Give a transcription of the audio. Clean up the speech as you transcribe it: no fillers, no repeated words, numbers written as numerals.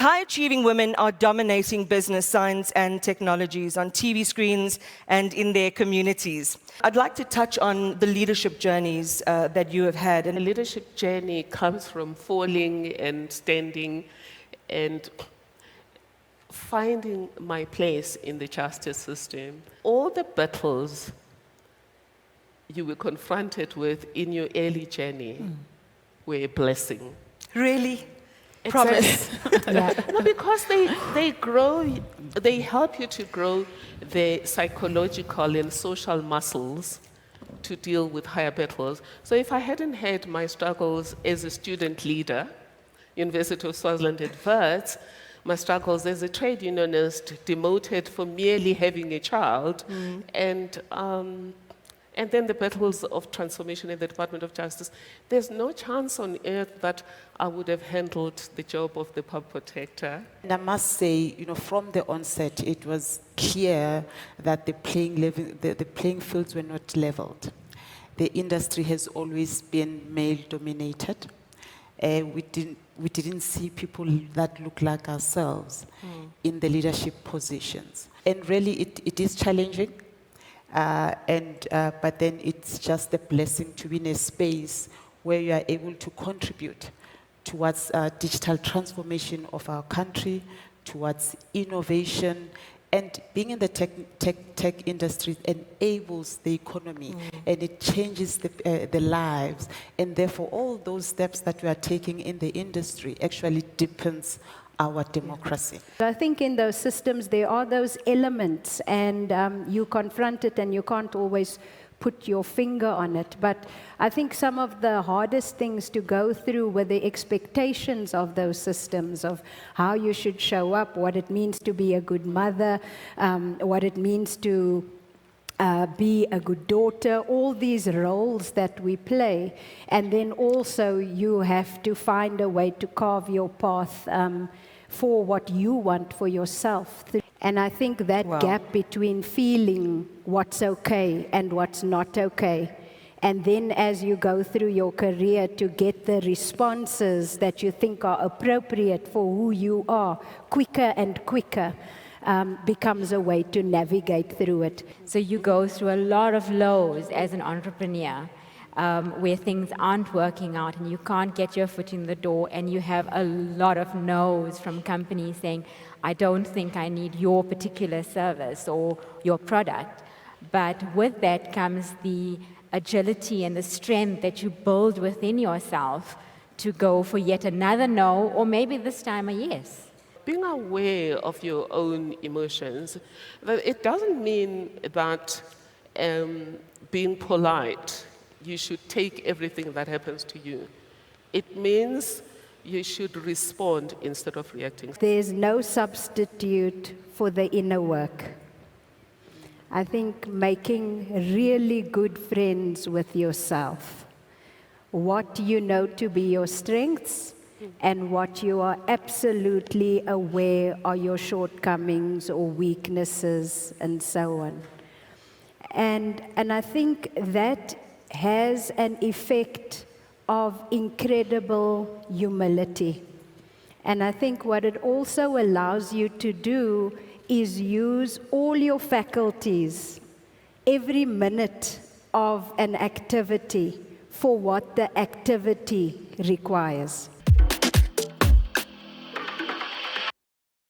High-achieving women are dominating business, science, and technologies on TV screens and in their communities. I'd like to touch on the leadership journeys that you have had. And the leadership journey comes from falling and standing and finding my place in the justice system. All the battles you were confronted with in your early journey were a blessing. Really? Promise. No, because they grow, they help you to grow the psychological and social muscles to deal with higher battles. So if I hadn't had my struggles as a student leader, University of Swaziland at WIT, my struggles as a trade unionist, demoted for merely having a child, and then the battles of transformation in the Department of Justice, there's no chance on earth that I would have handled the job of the pub protector. And I must say, from the onset, it was clear that the playing fields were not leveled. The industry has always been male-dominated. We didn't see people that look like ourselves in the leadership positions. And really, it is challenging. But then it's just a blessing to be in a space where you are able to contribute towards digital transformation of our country, towards innovation, and being in the tech industry enables the economy, and it changes the lives, and therefore all those steps that we are taking in the industry actually deepens our democracy. I think in those systems there are those elements, and you confront it and you can't always put your finger on it. But I think some of the hardest things to go through were the expectations of those systems, of how you should show up, what it means to be a good mother, what it means to be a good daughter, all these roles that we play. And then also you have to find a way to carve your path for what you want for yourself. And I think that gap between feeling what's okay and what's not okay, and then as you go through your career to get the responses that you think are appropriate for who you are, quicker and quicker, becomes a way to navigate through it. So you go through a lot of lows as an entrepreneur, where things aren't working out and you can't get your foot in the door, and you have a lot of no's from companies saying, I don't think I need your particular service or your product. But with that comes the agility and the strength that you build within yourself to go for yet another no, or maybe this time a yes. Being aware of your own emotions, it doesn't mean that being polite, you should take everything that happens to you. It means you should respond instead of reacting. There's no substitute for the inner work. I think making really good friends with yourself, what you know to be your strengths, and what you are absolutely aware are your shortcomings or weaknesses, and so on. And I think that has an effect of incredible humility. And I think what it also allows you to do is use all your faculties, every minute of an activity, for what the activity requires.